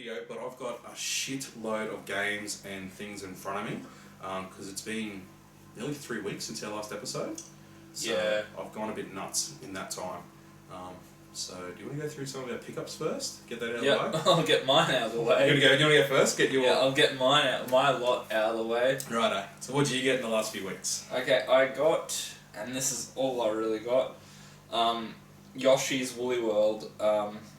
video, but I've got a shitload of games and things in front of me because it's been nearly 3 weeks since our last episode. So Yeah. I've gone a bit nuts in that time. So do you want to go through some of our pickups first? Get that out of the way? Yep, I'll get mine out of the way. You want to go first? Get your... Yeah, I'll get mine out, my lot out of the way. Righto. So what did you get in the last few weeks? Okay, I got, and this is all I really got, Yoshi's Woolly World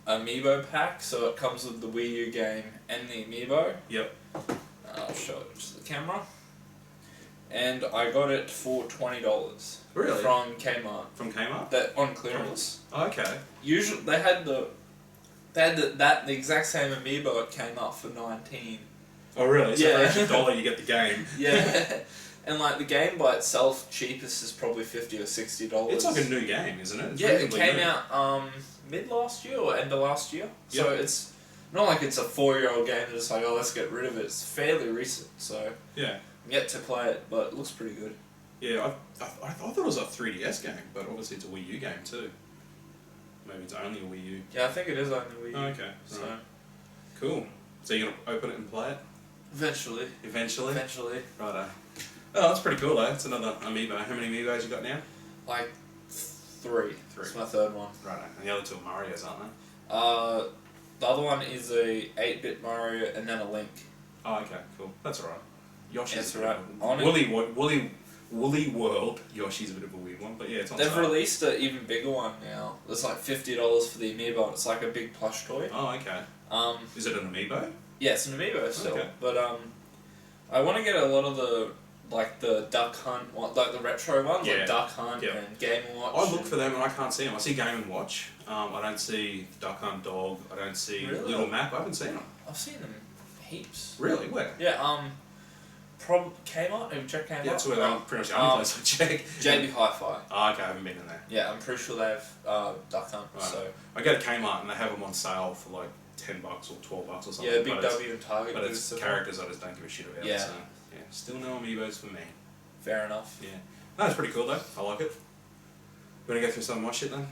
Amiibo pack. So it comes with the Wii U game and the Amiibo. Yep. I'll show it to the camera. And I got it for $20. Really? From Kmart. From Kmart? That on clearance. Oh, okay. Usually they had the exact same Amiibo at Kmart for $19. Oh, really? So Yeah. for extra dollar you get the game. Yeah. And like the game by itself, cheapest is probably $50 or $60. It's like a new game, isn't it? It's Yeah, it reasonably came new. out mid last year or end of last year. So it's not like it's a 4-year-old game that's like, oh, let's get rid of it. It's fairly recent, so Yeah. I'm yet to play it, but it looks pretty good. Yeah, I thought it was a 3DS game, but obviously it's a Wii U game too. Maybe it's only a Wii U. Yeah, I think it is only Wii U. Oh, okay. So Right. Cool. So you're going to open it and play it? eventually. Eventually? Righto. Oh, that's pretty cool though. It's another Amiibo. How many Amiibos you got now? Like 3. Three. It's my third one. Righto. And the other two are Mario's, aren't they? The other one is a 8-bit Mario and then a Link. Oh, okay, cool. That's alright. Yoshi's That's a bit right. of a... Woolly World. Yoshi's a bit of a weird one, but yeah, it's on They've sale. released an even bigger one now. It's like $50 for the Amiibo, and it's like a big plush toy. Oh, okay. Is it an Amiibo? Yeah, it's an Amiibo still, Okay. but I want to get a lot of the Duck Hunt, like the retro ones, Yeah. like Duck Hunt Yeah. and Game & Watch. I look for them and I can't see them. I see Game & Watch. I don't see Duck Hunt Dog. I don't see Really? Little Map. I haven't seen them. I've seen them heaps. Really? Where? Yeah, Kmart. Have you checked Kmart? Yeah, that's where they're pretty much the only place I check. JB Hi-Fi. Oh, okay, I haven't been in there. Yeah, I'm pretty sure they have Duck Hunt. Right. So I go to Kmart and they have them on sale for like $10 or $12 or something. yeah, Big but W and Target. But do it's similar. characters I just don't give a shit about. Yeah. So, yeah, still no Amiibos for me. Fair enough. Yeah. No, it's pretty cool though. I like it. You want to go through some of my shit then?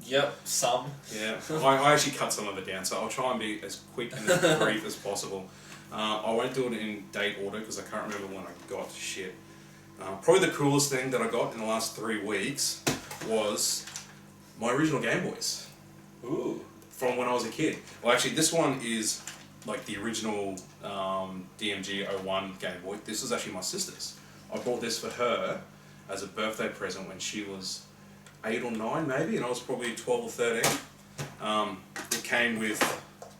Yep, some. Yeah. I actually cut some of it down, so I'll try and be as quick and as brief as possible. I won't do it in date order because I can't remember when I got shit. Probably the coolest thing that I got in the last 3 weeks was my original Game Boys. Ooh. From when I was a kid. Well, actually, this one is like the original DMG 01 Game Boy. This was actually my sister's. I bought this for her as a birthday present when she was 8 or 9 maybe, and I was probably 12 or 13. It came with,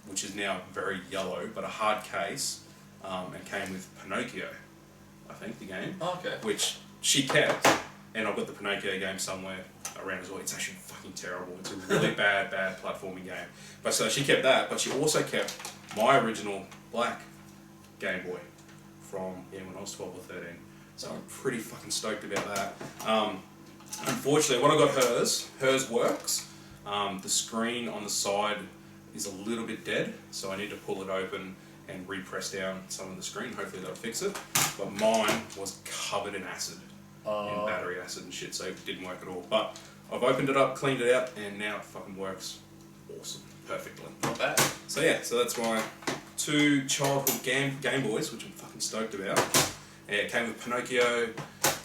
which is now very yellow, but a hard case, and came with Pinocchio, I think, the game. Oh, okay. Which she kept, and I've got the Pinocchio game somewhere around as well. It's actually fucking terrible. It's a really bad platforming game. But so she kept that, but she also kept my original black Game Boy from when I was 12 or 13. So I'm pretty fucking stoked about that. Unfortunately, when I got hers works. The screen on the side is a little bit dead, so I need to pull it open and repress down some of the screen. Hopefully that'll fix it. But mine was covered in acid, in battery acid and shit, so it didn't work at all. But I've opened it up, cleaned it out, and now it fucking works awesome, perfectly. Not bad. So yeah, so that's my 2 childhood Game Boys, which I'm fucking stoked about. Yeah, it came with Pinocchio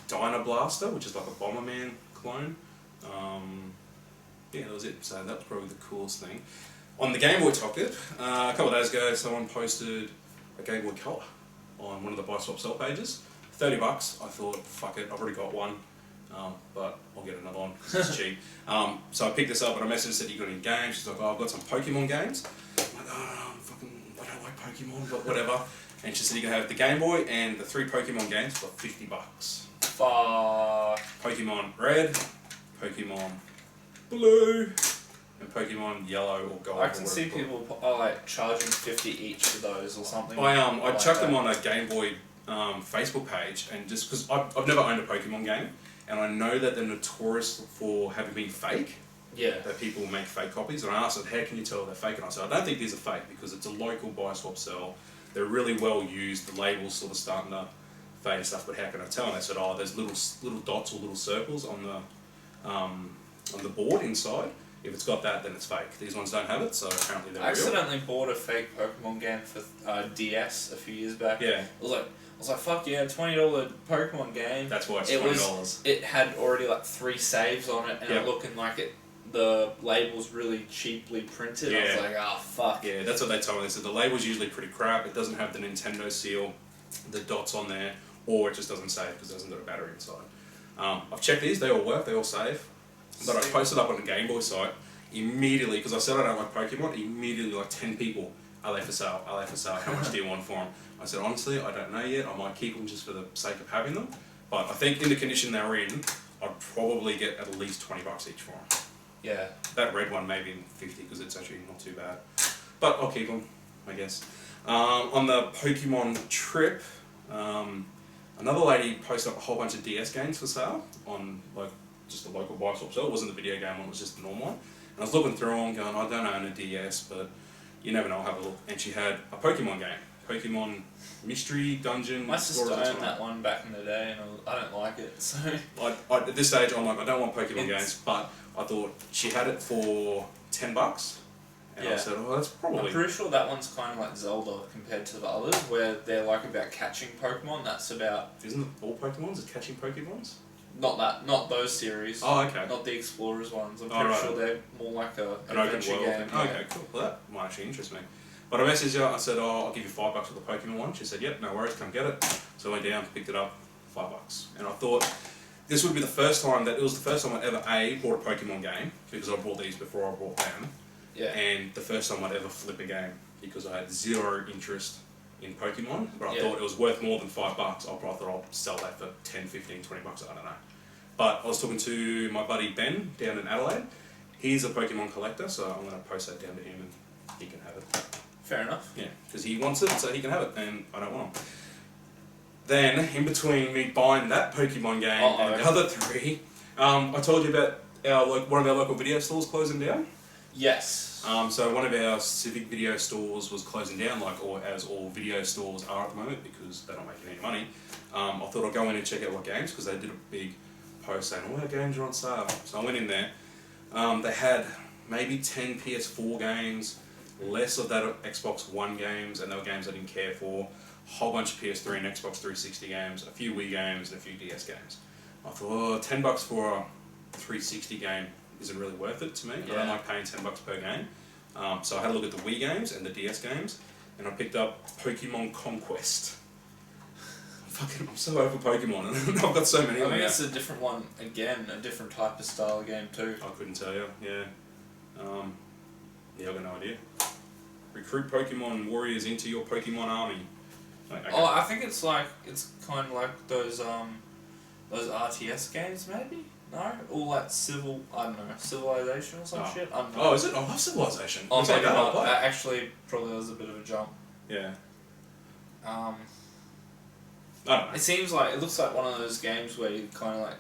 Dyna Blaster, which is like a Bomberman clone. Yeah, that was it. So that was probably the coolest thing. On the Game Boy topic, a couple of days ago, someone posted a Game Boy Color on one of the buy swap sell pages. $30. I thought, fuck it, I've already got one, but I'll get another one because it's cheap. So I picked this up and I messaged her, said, you got any games? She's like, oh, I've got some Pokemon games. I'm like, oh, I don't like Pokemon, but whatever. And she said, you can have the Game Boy and the 3 Pokemon games for $50. Fuck. Pokemon Red, Pokemon Blue, and Pokemon Yellow or Gold. I can see people like charging 50 each for those or something. I like chucked that. them on a Game Boy Facebook page, and just because I've never owned a Pokemon game, and I know that they're notorious for having been fake. Yeah. That people make fake copies, and I asked them, how can you tell they're fake? And I said, I don't think these are fake because it's a local buy swap sell. They're really well used. The label's sort of starting to fade and stuff, but how can I tell? And they said, oh, there's little dots or little circles on the board inside, If it's got that, then it's fake. These ones don't have it, so apparently they're I real. accidentally bought a fake Pokemon game for DS a few years back. Yeah, I was like, fuck yeah, $20 Pokemon game. that's why it's It $20. It had already like 3 saves on it, and Yep. it looking like the label's really cheaply printed. I was Yeah. like, oh fuck. Yeah, that's what they told me. They said the label's usually pretty crap. It doesn't have the Nintendo seal, the dots on there, or it just doesn't save because it hasn't got a battery inside. I've checked these; they all work, they all save. But I posted up on the Game Boy site immediately because I said I don't like Pokemon. Immediately, like 10 people, are they for sale? Are they for sale? How much do you want for them? I said honestly, I don't know yet. I might keep them just for the sake of having them. But I think in the condition they're in, I'd probably get at least $20 each for them. Yeah. That red one maybe 50 because it's actually not too bad. But I'll keep them, I guess. On the Pokemon trip, another lady posted up a whole bunch of DS games for sale on like just a local buy shop. So it wasn't the video game one; it was just the normal one. And I was looking through them, going, I don't own a DS, but you never know. I'll have a look. And she had a Pokemon game, Pokemon Mystery Dungeon. My sister Explorers or owned that one back in the day, and I don't like it. So at this stage, I'm like, I don't want Pokemon games, but I thought she had it for $10. And I Yeah. said, oh, that's probably... I'm pretty sure that one's kind of like Zelda compared to the others, where they're like about catching Pokemon. That's about Isn't it all Pokemons? Is catching Pokemons? not those series. Oh, okay. Not the Explorers ones. I'm Oh, pretty right. sure they're more like an An open adventure world game. thing. Okay, cool. Well, that might actually interest me. But I messaged her, I said, oh, I'll give you $5 for the Pokemon one. She said, yep, no worries, come get it. So I went down, picked it up, $5. And I thought this would be the first time I'd ever bought a Pokemon game, because I bought these before I bought them. Yeah. And the first time I'd ever flip a game, because I had zero interest in Pokemon, but I thought it was worth more than $5. I probably thought I'll sell that for 10, 15, 20 bucks, I don't know. But I was talking to my buddy Ben down in Adelaide. He's a Pokemon collector, so I'm going to post that down to him and he can have it. Fair enough. Yeah, because he wants it, so he can have it, and I don't want him. Then, in between me buying that Pokemon game and the other 3, I told you about one of our local video stores closing down. Yes. So one of our civic video stores was closing down, as all video stores are at the moment, because they're not making any money. I thought I'd go in and check out what games, because they did a big post saying all our games are on sale. So I went in there. They had maybe 10 PS4 games, less of that Xbox One games, and they were games I didn't care for. A whole bunch of PS3 and Xbox 360 games, a few Wii games, and a few DS games. I thought, $10 for a 360 game isn't really worth it to me. I don't like paying $10 per game. So I had a look at the Wii games and the DS games, and I picked up Pokemon Conquest. I'm so over Pokemon, and I've got so many of them. I think it's a different one again, a different type of style of game too. I couldn't tell you, yeah. I've got no idea. Recruit Pokemon warriors into your Pokemon army. Okay. Oh, I think it's kind of like those RTS games maybe? No? All like Civilization or some shit? Oh, is it? I love Civilization. Oh, Looks like maybe that, I'll not. play. Actually, probably was a bit of a jump. Yeah. I I don't know. It looks like one of those games where you kind of like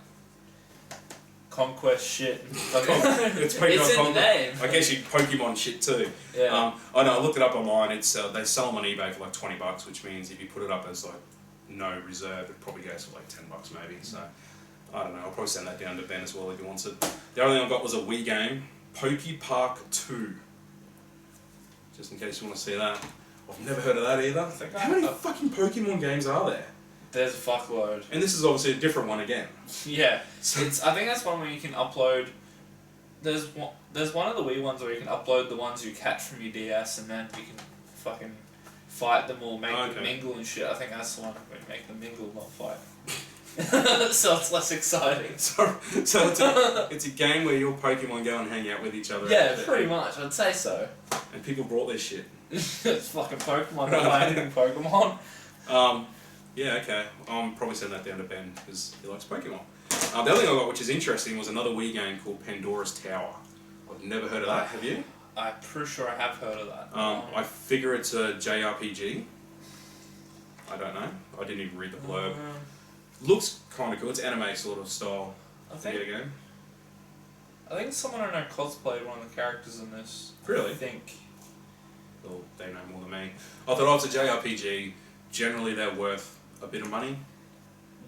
conquest shit. It's Pokemon It's in the Conquest. name. I guess you Pokemon shit too. Yeah. I know. I looked it up online. They sell them on eBay for like $20, which means if you put it up as like no reserve, it probably goes for like $10 maybe. So I don't know. I'll probably send that down to Ben as well if he wants it. The other thing I got was a Wii game, Poke Park 2. Just in case you want to see that. I've never heard of that either. How many fucking Pokemon games are there? There's a fuckload. And this is obviously a different one again. Yeah. I think that's one where you can upload. There's one of the Wii ones where you can upload the ones you catch from your DS, and then you can fucking fight them or make them mingle and shit. I think that's the one where you make them mingle, not fight. So it's less exciting. So it's a game where your Pokemon go and hang out with each other. Yeah, pretty much. I'd say so. And people brought their shit. It's fucking Pokemon. Not anything Pokemon. Yeah, okay. I'm probably sending that down to Ben because he likes Pokemon. The other thing I got, which is interesting, was another Wii game called Pandora's Tower. I've never heard of that. Have you? I'm pretty sure I have heard of that. I figure it's a JRPG. I don't know. I didn't even read the blurb. Looks kind of cool. It's anime sort of style video game. I think someone I know cosplayed one of the characters in this. Really? I think. Well, they know more than me. I thought, oh, it's a JRPG. Generally, they're worth a bit of money.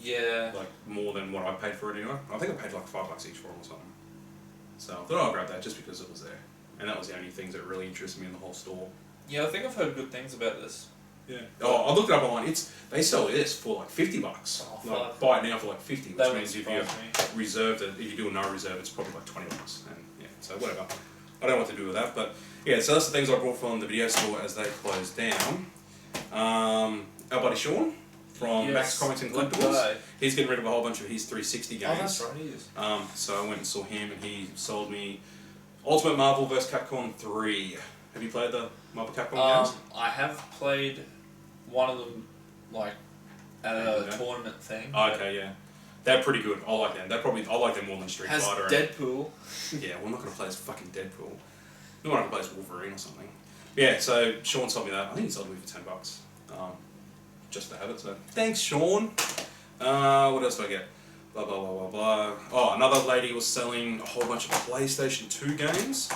Yeah. Like, more than what I paid for it anyway. I think I paid like $5 each for them or something. So I thought I'll grab that just because it was there. And that was the only things that really interested me in the whole store. Yeah, I think I've heard good things about this. Yeah. Oh, I looked it up online. They sell this for like $50. Oh, like, buy it now for like $50, which That means if would you surprise me. reserved it, if you do a no reserve, it's probably like $20. And yeah, so whatever. I don't know what to do with that, but yeah. So that's the things I brought from the video store as they closed down. Our buddy Sean from Max Comics and Collectibles. He's getting rid of a whole bunch of his 360 games. Oh, that's right, he is. So I went and saw him, and he sold me Ultimate Marvel vs. Capcom 3. Have you played the Marvel Capcom games? I have played one of them, like, at a tournament thing. Oh, okay, yeah. They're pretty good. I like them. I like them more than Street Has Fighter. Deadpool. Yeah, we're not going to play as fucking Deadpool. No one can play as Wolverine or something. Yeah, so Sean sold me that. I think he sold me for $10. Just to have it, so thanks, Sean. What else do I get? Blah, blah, blah, blah, blah. Oh, another lady was selling a whole bunch of PlayStation 2 games.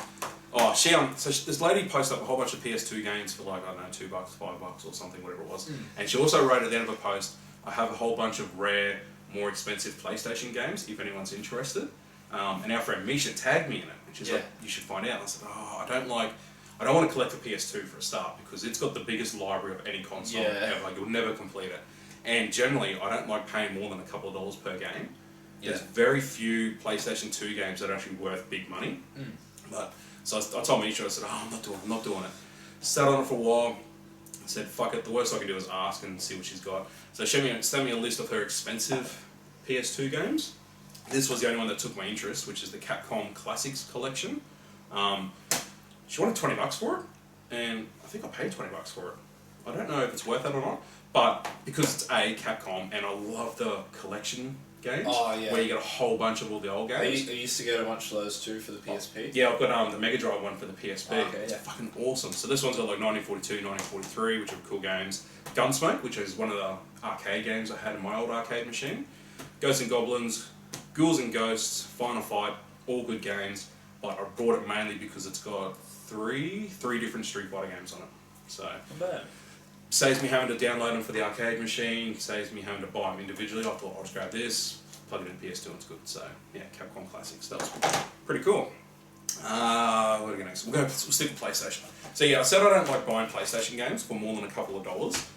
Oh, this lady posted up a whole bunch of PS2 games for like, I don't know, $2, $5 or something, whatever it was. And she also wrote at the end of a post, I have a whole bunch of rare, more expensive PlayStation games, if anyone's interested. And our friend Misha tagged me in it. And she's like, you should find out. And I said, I don't want to collect the PS2 for a start, because it's got the biggest library of any console ever. Like, you'll never complete it. And generally, I don't like paying more than a couple of dollars per game. There's very few PlayStation 2 games that are actually worth big money. But so I told Misha, I said, I'm not doing it. Sat on it for a while. I said, fuck it, the worst I can do is ask and see what she's got. So she sent me a list of her expensive PS2 games. This was the only one that took my interest, which is the Capcom Classics collection. She wanted $20 for it, and I think I paid $20 for it. I don't know if it's worth it or not, but because it's Capcom, and I love the collection games, where you get a whole bunch of all the old games. I used to get a bunch of those too for the PSP. Yeah, I've got the Mega Drive one for the PSP. It's fucking awesome. So this one's got like 1942, 1943, which are cool games. Gunsmoke, which is one of the arcade games I had in my old arcade machine. Ghosts and Goblins, Ghouls and Ghosts, Final Fight, all good games. But I bought it mainly because it's got three different Street Fighter games on it. So not bad. Saves me having to download them for the arcade machine, saves me having to buy them individually. I thought I'll just grab this, plug it in PS2 and it's good. So yeah, Capcom Classics, that was pretty cool. What are we going next? We'll stick with PlayStation. So yeah, I said I don't like buying PlayStation games for more than a couple of dollars.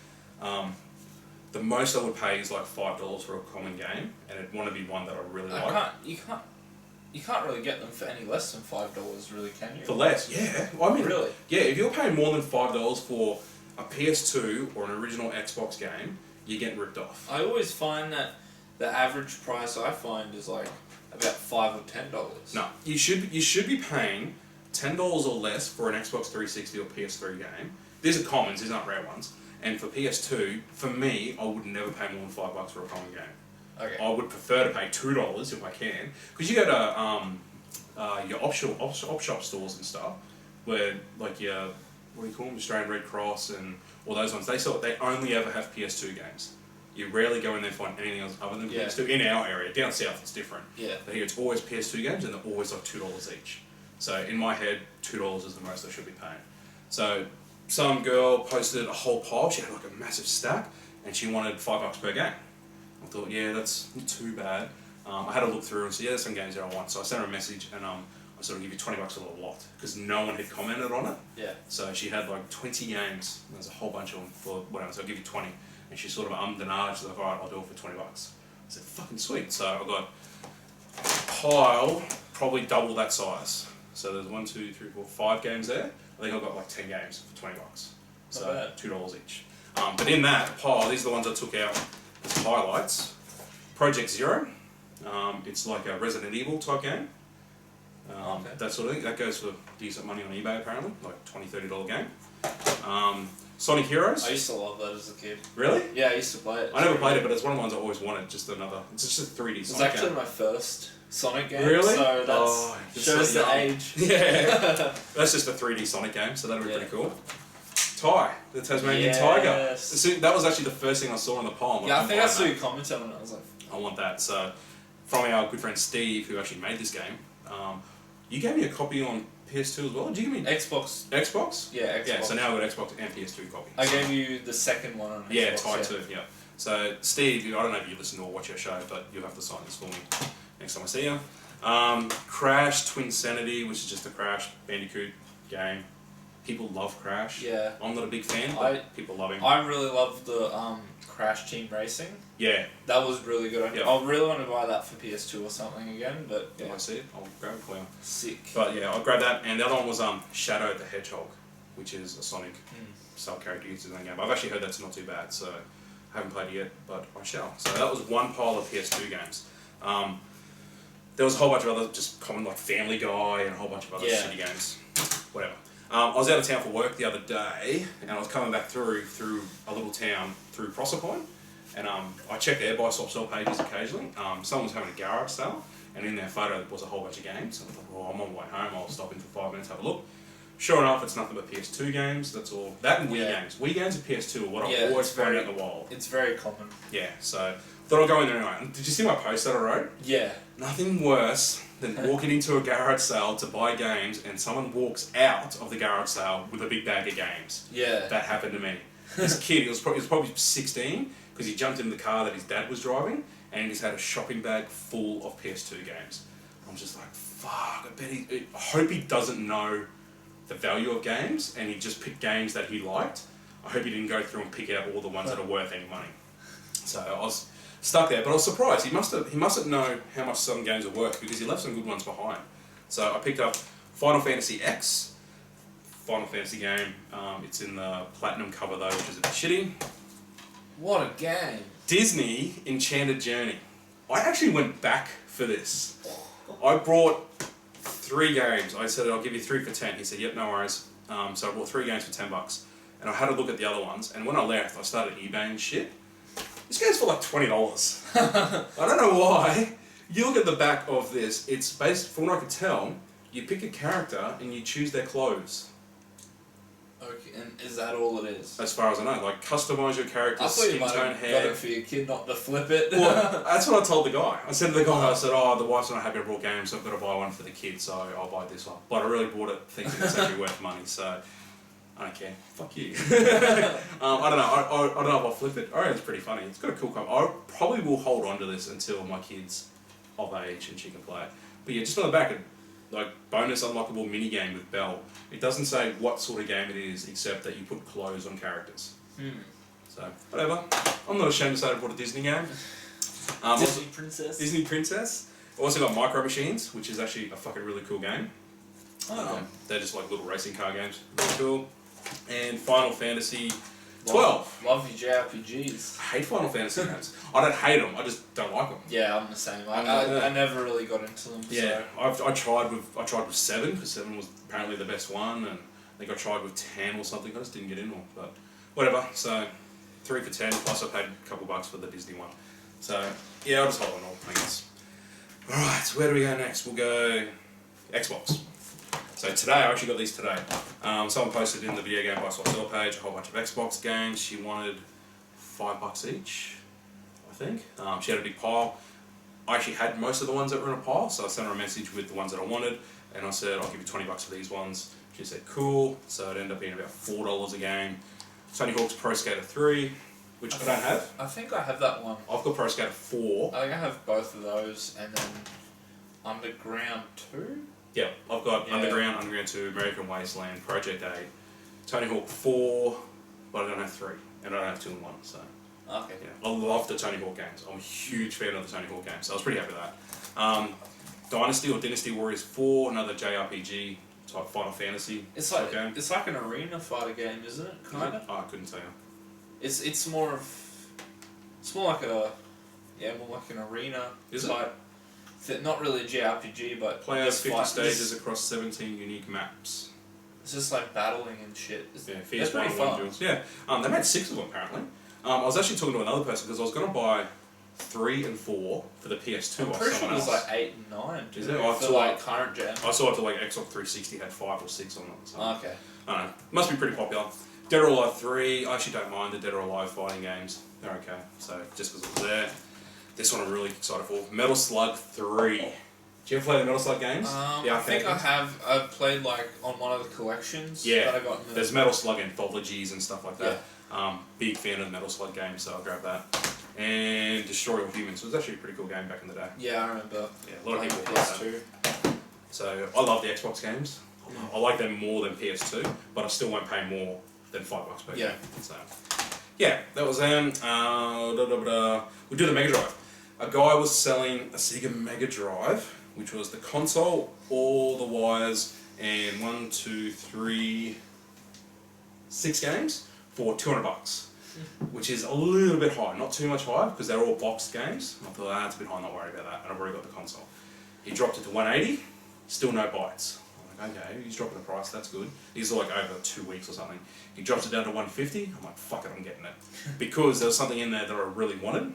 The most I would pay is like $5 for a common game, and it'd want to be one that I really like. You can't really get them for any less than $5, really, can you? For less, yeah. Well, I mean, really? Yeah, if you're paying more than $5 for a PS2 or an original Xbox game, you're getting ripped off. I always find that the average price I find is like about $5 or $10. No, you should be paying $10 or less for an Xbox 360 or PS3 game. These are commons, these aren't rare ones. And for PS2, for me, I would never pay more than $5 for a common game. Okay. I would prefer to pay $2 if I can, because you go to your op shop stores and stuff, where like your what do you call them, Australian Red Cross and all those ones. They only ever have PS2 games. You rarely go in there and find anything else other than PS2 in our area. Down south, it's different. Yeah. But here, it's always PS2 games, and they're always like $2 each. So in my head, $2 is the most I should be paying. So some girl posted a whole pile. She had like a massive stack, and she wanted $5 per game. I thought, yeah, that's not too bad. I had a look through and said, yeah, there's some games that I want. So I sent her a message, and I said, I'll give you $20 for the lot, because no one had commented on it. Yeah. So she had like 20 games. There's a whole bunch of them for whatever. So I'll give you 20. And she sort of ummed and ahed. She's like, all right, I'll do it for $20. I said, fucking sweet. So I got a pile, probably double that size. So there's 1, 2, 3, 4, 5 games there. I think I got like 10 games for $20. So $2 each. But in that pile, these are the ones I took out as highlights. Project Zero. It's like a Resident Evil type game. That sort of thing. That goes for decent money on eBay apparently, like $20, $30 game. Sonic Heroes. I used to love that as a kid. Really? Yeah, I used to play it. I never played it, but it's one of the ones I always wanted. It's just a 3D Sonic game. It's actually my first Sonic game. Really? So that shows the age. Yeah. That's just a 3D Sonic game, so that'd be pretty cool. Ty, the Tasmanian Tiger. See, that was actually the first thing I saw on the pile. Like, I think I saw you comment on it. I was like, I want that. So, from our good friend Steve, who actually made this game, you gave me a copy on PS2 as well. Did you give me Xbox? Xbox? Yeah, Xbox. Yeah, so now I've got Xbox and PS2 copies. I gave you the second one on Xbox. Yeah, Ty too. Yeah. So Steve, I don't know if you listen or watch our show, but you'll have to sign this for me next time I see you. Crash Twinsanity, which is just a Crash Bandicoot game. People love Crash. Yeah. I'm not a big fan, but people love him. I really love the Crash Team Racing. Yeah. That was really good. Yep. I really want to buy that for PS2 or something again, but Yeah, I see it. I'll grab it for you. Sick. But yeah, I'll grab that. And the other one was Shadow the Hedgehog, which is a Sonic style character used in that game. I've actually heard that's not too bad, so I haven't played it yet, but I shall. So that was one pile of PS2 games. There was a whole bunch of other just common like Family Guy and a whole bunch of other shitty games. Whatever. I was out of town for work the other day, and I was coming back through a little town through Proserpine, and I checked their buy swap sell pages occasionally. Someone was having a garage sale, and in their photo was a whole bunch of games. So I thought, well, I'm on my way home, I'll stop in for 5 minutes, have a look. Sure enough, it's nothing but PS2 games. That's all. That and Wii games. Wii games and PS2 are what I always find out in the wild. It's very common. Yeah, so thought I'd go in there anyway. Did you see my post that I wrote? Yeah. Nothing worse than walking into a garage sale to buy games and someone walks out of the garage sale with a big bag of games. Yeah. That happened to me. This kid, he was probably 16 because he jumped in the car that his dad was driving and he just had a shopping bag full of PS2 games. I'm just like, fuck, I hope he doesn't know the value of games and he just picked games that he liked. I hope he didn't go through and pick out all the ones that are worth any money. So I was stuck there, but I was surprised. He mustn't know how much some games are worth because he left some good ones behind. So I picked up Final Fantasy X, Final Fantasy game. It's in the Platinum cover though, which is a bit shitty. What a game! Disney Enchanted Journey. I actually went back for this. I brought 3 games. I said I'll give you 3 for 10. He said, yep, no worries. So I bought 3 games for $10. And I had a look at the other ones. And when I left, I started eBaying shit. This game's for like $20. I don't know why. You look at the back of this. It's based, from what I could tell, you pick a character and you choose their clothes. Okay, and is that all it is? As far as I know, like customise your character's skin tone, hair. Got it for your kid not to flip it. Well, that's what I told the guy. I said to the guy, I said, oh, the wife's not happy I brought games, so I've got to buy one for the kids, so I'll buy this one. But I really bought it thinking it's actually worth money, so I don't care. Fuck you. I don't know. I don't know if I'll flip it. I reckon it's pretty funny. It's got a cool cover. I probably will hold on to this until my kid's of age and she can play it. But yeah, just on the back, like bonus unlockable mini game with Belle. It doesn't say what sort of game it is, except that you put clothes on characters. So whatever. I'm not ashamed to say I bought a Disney game. Disney Princess. Disney Princess. I also got Micro Machines, which is actually a fucking really cool game. They're just like little racing car games. Really cool. And Final Fantasy 12. Love your JRPGs. I hate Final Fantasy games. I don't hate them. I just don't like them. Yeah, I'm the same. I never really got into them. Yeah, so. I tried with 7 because 7 was apparently the best one, and I think I tried with 10 or something. I just didn't get in one, but whatever. So 3 for 10. Plus I paid a couple bucks for the Disney one. So yeah, I'll just hold on all, I guess. All right, so where do we go next? We'll go Xbox. So today, I actually got these today. Someone posted in the video game buy swap sell page a whole bunch of Xbox games. She wanted $5 each, I think. She had a big pile. I actually had most of the ones that were in a pile, so I sent her a message with the ones that I wanted, and I said, I'll give you $20 for these ones. She said, cool. So it ended up being about $4 a game. Tony Hawk's Pro Skater 3, which I don't have. I think I have that one. I've got Pro Skater 4. I think I have both of those, and then Underground 2? Yeah, I've got Underground, Underground 2, American Wasteland, Project 8, Tony Hawk 4, but I don't have 3, and I don't have 2 and 1, so. Okay. Yeah, I love the Tony Hawk games. I'm a huge fan of the Tony Hawk games, so I was pretty happy with that. Dynasty or Dynasty Warriors 4, another JRPG type Final Fantasy game. It's like an arena fighter game, isn't it? Kinda. Oh, I couldn't tell you. It's more like more like an arena type. Not really a JRPG, but play out 50 stages across 17 unique maps. It's just like battling and shit. It's pretty fun. Yeah, they made 6 of them apparently. I was actually talking to another person because I was going to buy 3 and 4 for the PS2. I'm pretty sure it was like 8 and 9. Is it? For like current gen. I saw it to like Xbox 360 had 5 or 6 on it. So. Okay. I don't know. Must be pretty popular. Dead or Alive 3. I actually don't mind the Dead or Alive fighting games. They're okay. So just because it was there. This one I'm really excited for. Metal Slug 3. Do you ever play the Metal Slug games? I think I have. I've played like on one of the collections that I got. There's Metal Slug anthologies and stuff like that. Big fan of the Metal Slug games, so I'll grab that. and Destroy All Humans. It was actually a pretty cool game back in the day. Yeah, I remember. Yeah, a lot of people played that. PS2. So I love the Xbox games. I like them more than PS2, but I still won't pay more than $5 per game. So yeah, that was them. We do the Mega Drive. A guy was selling a Sega Mega Drive, which was the console, all the wires, and 1, 2, 3, 6 games for $200, which is a little bit high. Not too much high because they're all boxed games. I thought that's a bit high. Not worried about that. And I've already got the console. He dropped it to 180. Still no bites. I'm like, okay, he's dropping the price. That's good. These are like over 2 weeks or something. He drops it down to 150. I'm like, fuck it, I'm getting it because there was something in there that I really wanted,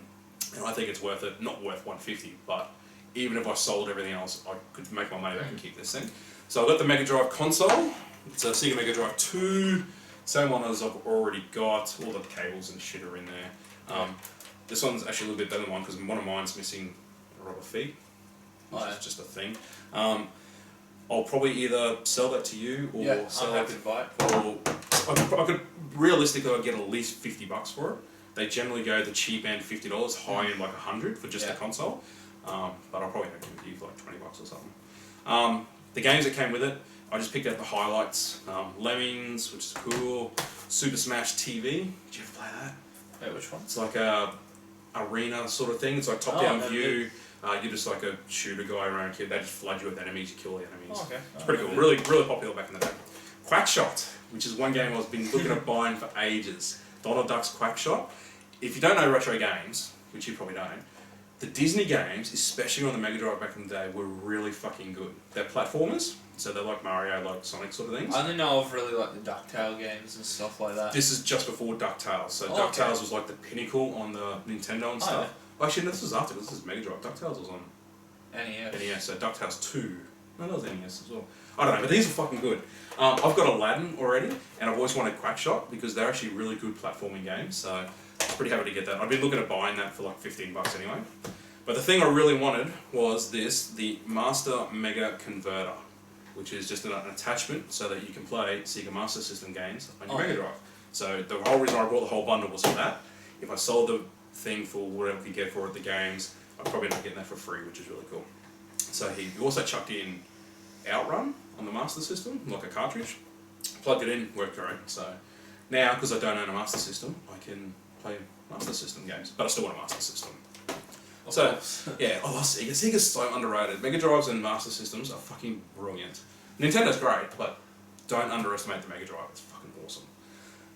and I think it's worth it. Not worth 150, but even if I sold everything else, I could make my money back and keep this thing. So I got the Mega Drive console. It's a Sega Mega Drive 2. Same one as I've already got. All the cables and shit are in there. This one's actually a little bit better than one because one of mine's missing a rubber feet, which is just a thing. I'll probably either sell that to you or sell it. Or I could realistically I'd get at least $50 for it. They generally go the cheap end $50, high end like $100 for just the console. But I'll probably have to give you like $20 or something. The games that came with it, I just picked out the highlights. Lemmings, which is cool. Super Smash TV. Did you ever play that? Wait, which one? It's like a arena sort of thing. It's like top-down view. You're just like a shooter guy around here. They just flood you with enemies. You kill the enemies. Oh, okay. It's pretty cool. Really, really popular back in the day. Quackshot, which is one game I've been looking at buying for ages. Donald Duck's Quackshot. If you don't know retro games, which you probably don't, the Disney games, especially on the Mega Drive back in the day, were really fucking good. They're platformers, so they're like Mario, like Sonic sort of things. I only know of really like the DuckTale games and stuff like that. This is just before DuckTales. So DuckTales was like the pinnacle on the Nintendo and stuff. Yeah. Actually, no, this was after. This is Mega Drive. DuckTales was on NES. So DuckTales 2. No, that was NES as well. I don't know, but these are fucking good. I've got Aladdin already, and I've always wanted Quackshot because they're actually really good platforming games. So I'm pretty happy to get that. I've been looking at buying that for like $15 anyway. But the thing I really wanted was the Master Mega Converter, which is just an attachment so that you can play Sega Master System games on your Mega Drive. So the whole reason I bought the whole bundle was for that. If I sold the thing for whatever you get for it, the games, I'd probably end up getting that for free, which is really cool. So he also chucked in Outrun on the Master System, like a cartridge. Plugged it in, worked great. So now, because I don't own a Master System, I can play Master System games, but I still want a Master System. Yeah, I love Sega. Sega's so underrated. Mega Drives and Master Systems are fucking brilliant. Nintendo's great, but don't underestimate the Mega Drive. It's fucking awesome.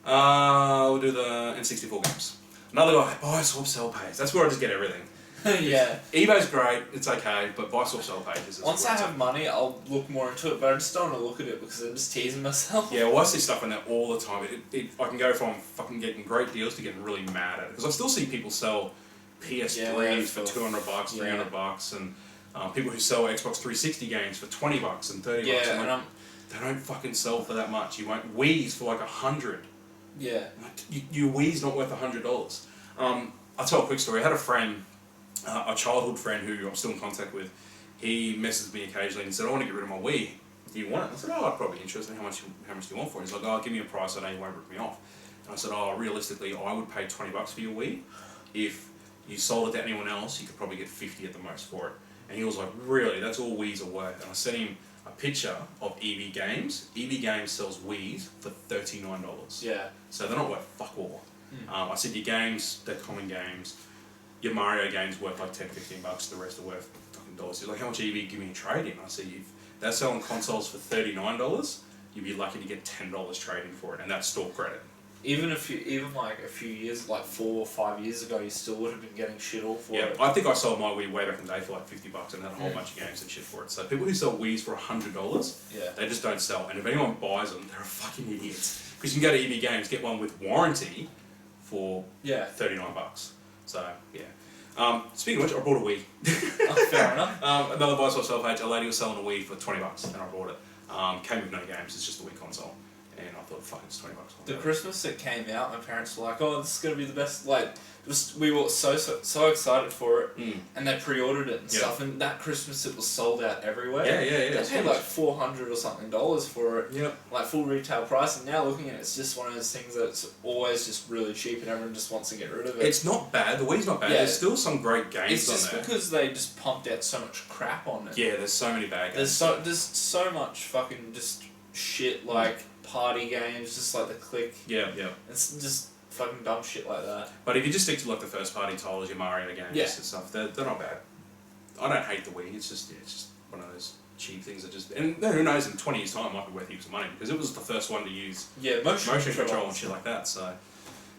We'll do the N64 games. Another guy, buy, swap, sell, pays. That's where I just get everything. Yeah. eBay's great, it's okay, but buy, swap, sell, pages. Once I have money, I'll look more into it, but I just don't want to look at it because I'm just teasing myself. Yeah, well, I see stuff in there all the time. I can go from fucking getting great deals to getting really mad at it. Because I still see people sell PS3s for $200, $300, and people who sell Xbox 360 games for $20 and $30. Yeah, they don't fucking sell for that much. You won't Wii's for like $100. Yeah. Your Wii's not worth $100. I'll tell a quick story. I had a friend, a childhood friend who I'm still in contact with. He messaged me occasionally and said, "I want to get rid of my Wii. Do you want it?" I said, "Oh, I'd probably be interested. How much do you want for it?" He's like, "Oh, give me a price. I know you won't rip me off." And I said, "Oh, realistically, I would pay $20 for your Wii. If you sold it to anyone else, you could probably get 50 at the most for it." And he was like, "Really? That's all Wii's are worth?" And I sent him a picture of EB Games. EB Games sells Wii's for $39. Yeah. So they're not worth fuck all. I said, your games, they're common games. Your Mario games worth like $10, $15. The rest are worth fucking dollars. He's like, "How much EB give me a trade in?" I said, "If they're selling consoles for $39, you'd be lucky to get $10 trade in for it, and that's store credit." Even like a few years, like 4 or 5 years ago, you still would have been getting shit all for it. Yeah, I think I sold my Wii way back in the day for like $50 and had a whole bunch of games and shit for it. So people who sell Wii's for $100, they just don't sell. And if anyone buys them, they're a fucking idiots. Because you can go to EB Games, get one with warranty for $39. So yeah. Speaking of which, I bought a Wii. Oh, fair enough. Another buy swap sell page. A lady was selling a Wii for $20, and I bought it. Came with no games. It's just the Wii console. And I thought, fuck, it's $20. The Christmas that came out, my parents were like, "Oh, this is gonna be the best." Like, we were so excited for it, and they pre-ordered it and stuff. And that Christmas, it was sold out everywhere. Yeah. They paid like $400 or something for it. Yep. Like full retail price. And now looking at it, it's just one of those things that's always just really cheap, and everyone just wants to get rid of it. It's not bad. The Wii's not bad. Yeah. There's still some great games on there. It's just because they just pumped out so much crap on it. Yeah, there's so many bad games. There's so much fucking just shit like party games, just like the Click. Yeah. It's just fucking dumb shit like that. But if you just stick to like the first party titles, your Mario games and stuff, they're not bad. I don't hate the Wii. It's just one of those cheap things that just, and who knows, in 20 years time it might be worth heaps of money because it was the first one to use motion control and shit like that. So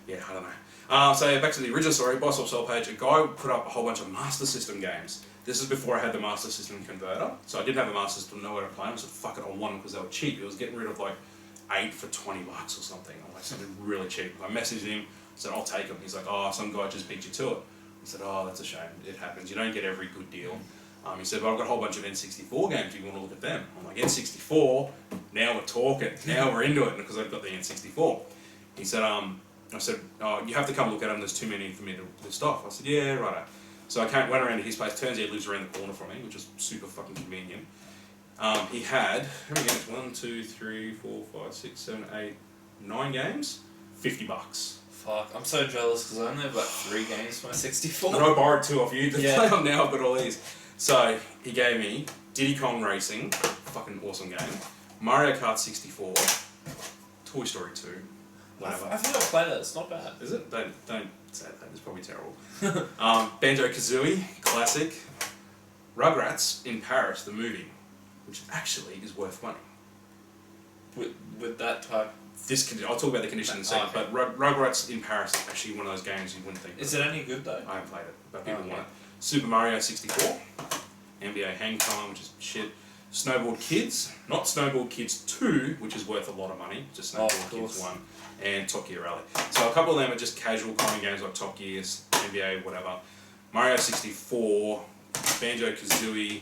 yeah, I don't know. So back to the original story. Boss Swap Sell page. A guy put up a whole bunch of Master System games. This is before I had the Master System converter, so I didn't have a Master System, know where to play them. So fuck it, I won them because they were cheap. He was getting rid of like 8 for $20 or something, or like something really cheap. I messaged him, said I'll take them. He's like, oh, some guy just beat you to it. I said, oh, that's a shame. It happens. You don't get every good deal. He said, but I've got a whole bunch of N64 games. If you want to look at them? I'm like, N64. Now we're talking. Now we're into it because I've got the N64. He said, I said, oh, you have to come look at them. There's too many for me to list off. I said, yeah, righto. So I went around to his place. Turns out he lives around the corner from me, which is super fucking convenient. He had, how many games? 1, 2, 3, 4, 5, 6, 7, 8, 9 games. $50. Fuck, I'm so jealous because I only have like 3 games for my 64. And I borrowed 2 off you to play on now. I've got all these. So he gave me Diddy Kong Racing, fucking awesome game. Mario Kart 64, Toy Story 2, whatever. I think I played that. It's not bad. Is it? Don't say that. It's probably terrible. Banjo-Kazooie, classic. Rugrats in Paris, the movie, which actually is worth money. With that type. I'll talk about the condition in a second, but Rugrats in Paris is actually one of those games you wouldn't think. Is it any good though? I haven't played it, but people want it. Super Mario 64, NBA Hang Time, which is shit. Snowboard Kids, not Snowboard Kids 2, which is worth a lot of money, just Snowboard Kids 1, and Top Gear Rally. So a couple of them are just casual common games like Top Gear, NBA, whatever. Mario 64, Banjo-Kazooie,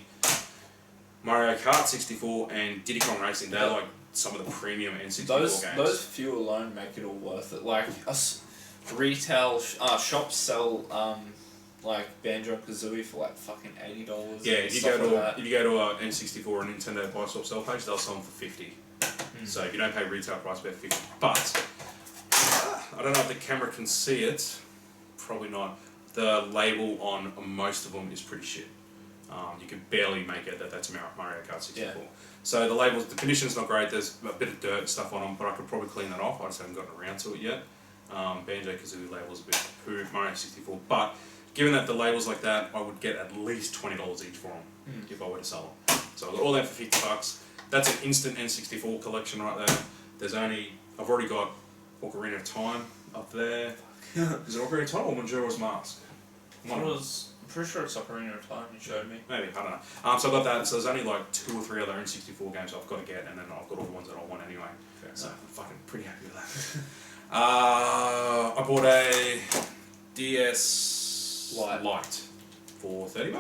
Mario Kart 64, and Diddy Kong Racing. They're like some of the premium N64 games. Those few alone make it all worth it. Like, retail shops sell like Banjo-Kazooie for like fucking $80. Yeah, if you go to a N64 or Nintendo Buy Swap Sell page, they'll sell them for $50. So if you don't pay retail price, about $50. But I don't know if the camera can see it. Probably not. The label on most of them is pretty shit. You can barely make it that's Mario Kart 64. Yeah. So the condition's not great. There's a bit of dirt and stuff on them, but I could probably clean that off. I just haven't gotten around to it yet. Banjo-Kazooie label's a bit poo. Mario 64, but given that the label's like that, I would get at least $20 each for them if I were to sell them. So I got all that for $50. That's an instant N64 collection right there. I've already got Ocarina of Time up there. Is it Ocarina of Time or Majora's Mask? I'm pretty sure it's Ocarina of Time you showed me. Maybe, I don't know. So I got that, so there's only like 2 or 3 other N64 games I've got to get, and then I've got all the ones that I want anyway. So I'm fucking pretty happy with that. I bought a DS Lite for $30.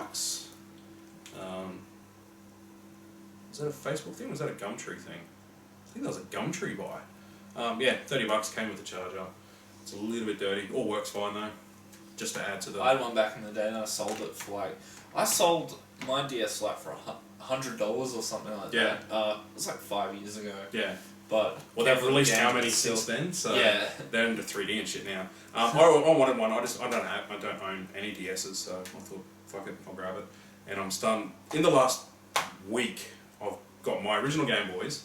Is that a Facebook thing or is that a Gumtree thing? I think that was a Gumtree buy. Yeah, $30 came with the charger. It's a little bit dirty. All works fine though. Just to add to the... I had one back in the day and I sold it for like... I sold my DS Lite for $100 or something like that. It was like 5 years ago. Yeah. But... Well, they've released how many since then? So they're into 3D and shit now. I wanted one. I don't own any DSs, so I thought, fuck it, I'll grab it. And I'm stunned. In the last week, I've got my original Game Boys,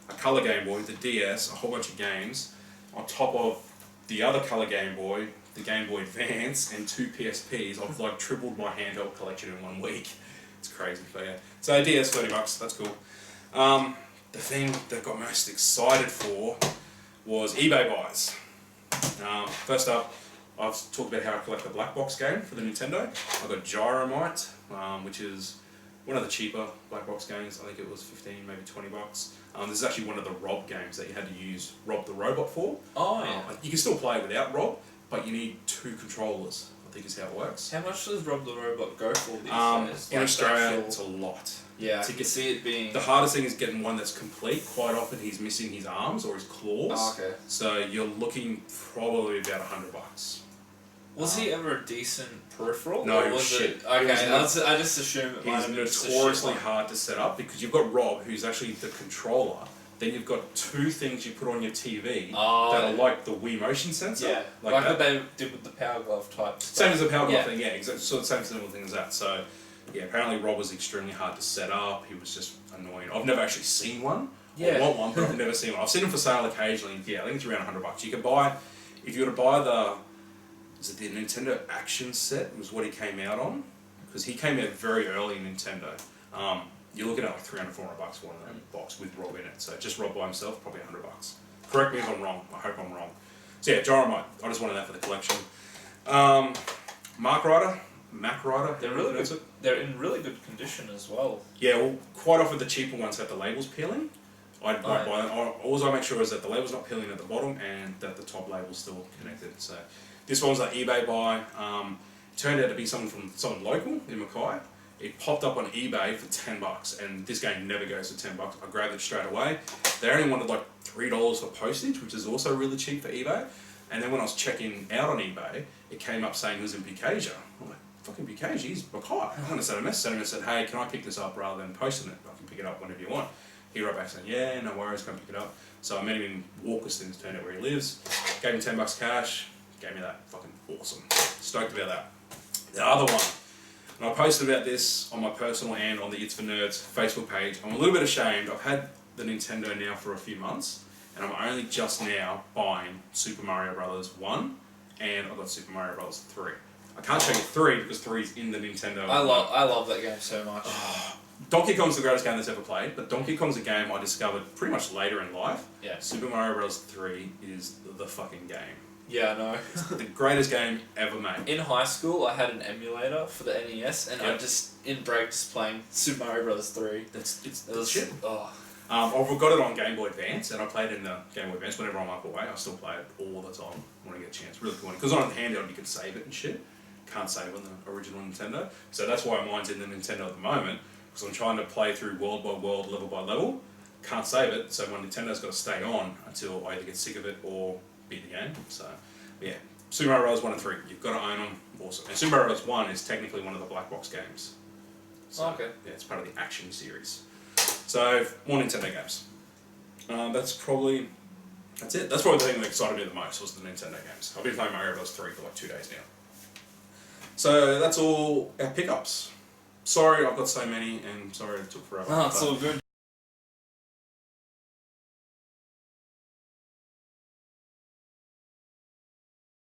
a colour Game Boy, the DS, a whole bunch of games, on top of the other colour Game Boy, the Game Boy Advance, and 2 PSPs. I've like tripled my handheld collection in 1 week. It's crazy, but yeah. So DS, $30, that's cool. The thing that I got most excited for was eBay buys. First up, I've talked about how I collect the black box game for the Nintendo. I got Gyromite, which is one of the cheaper black box games. I think it was 15, maybe $20. This is actually one of the Rob games that you had to use Rob the Robot for. Oh yeah. You can still play it without Rob, but you need 2 controllers, I think is how it works. How much does Rob the Robot go for these days? In Australia, it's a lot. Yeah, I to can get see it being. the hardest thing is getting one that's complete. Quite often he's missing his arms or his claws. Oh, okay. So you're looking probably about $100. Was he ever a decent peripheral? No, or he was shit. it? Okay, He was I just assume it might He's have been just a notoriously shit one. hard to set up because you've got Rob, who's actually the controller. Then you've got two things you put on your TV Oh, that are like the Wii motion sensor. Yeah, like that. what they did with the Power Glove type stuff. Same as the Power Glove Yeah. thing, yeah, exactly. So the same similar thing as that. So, yeah, apparently Rob was extremely hard to set up. He was just annoying. I've never actually seen one. Yeah. I want one, but I've never seen one. I've seen them for sale occasionally. Yeah, I think it's around $100. You can buy, if you were to buy is it the Nintendo Action Set was what he came out on? Because he came out very early in Nintendo. You're looking at like $300, $400 for one of them box with Rob in it. So just Rob by himself, probably $100. Correct me if I'm wrong. I hope I'm wrong. So yeah, Gyromite. I just wanted that for the collection. Mac Rider. They're really good. They're in really good condition as well. Yeah, well, quite often the cheaper ones have the labels peeling. I won't buy them. All I make sure is that the label's not peeling at the bottom and that the top label's still connected. So this one's like eBay buy. It turned out to be someone local in Mackay. It popped up on eBay for $10, and this game never goes for $10. I grabbed it straight away. They only wanted like $3 for postage, which is also really cheap for eBay. And then when I was checking out on eBay, it came up saying it was in Bukasia. I'm like, fucking Bukasia, he's Mackay. I want to send a message. And said, hey, can I pick this up rather than posting it? I can pick it up whenever you want. He wrote back saying, yeah, no worries, come pick it up. So I met him in Walkerston, turned out where he lives. Gave him $10 cash. Gave me that. Fucking awesome. Stoked about that. The other one. And I posted about this on my personal and on the It's for Nerds Facebook page. I'm a little bit ashamed. I've had the Nintendo now for a few months, and I'm only just now buying Super Mario Bros. 1, and I've got Super Mario Bros. 3. I can't show you 3 because 3 is in the Nintendo. I love that game so much. Donkey Kong's the greatest game that's ever played, but Donkey Kong's a game I discovered pretty much later in life. Yeah. Super Mario Bros. 3 is the fucking game. Yeah, I know. The greatest game ever made. In high school, I had an emulator for the NES, and I just, in breaks, playing Super Mario Bros. 3. It's shit. Oh. I've got it on Game Boy Advance, and I played it in the Game Boy Advance whenever I'm up away. I still play it all the time when I get a chance. Really cool. Because on the handheld, you can save it and shit. Can't save on the original Nintendo. So that's why mine's in the Nintendo at the moment, because I'm trying to play through world by world, level by level. Can't save it, so my Nintendo's got to stay on until I either get sick of it or beat the game. So, yeah. Super Mario Bros. 1 and 3, you've got to own them. Awesome. And Super Mario Bros. 1 is technically one of the black box games. So, okay. Yeah, it's part of the action series. So, more Nintendo games. That's it. That's probably the thing that excited me the most was the Nintendo games. I've been playing Mario Bros. 3 for like 2 days now. So, that's all our pickups. Sorry I've got so many, and sorry it took forever. Oh, it's all good.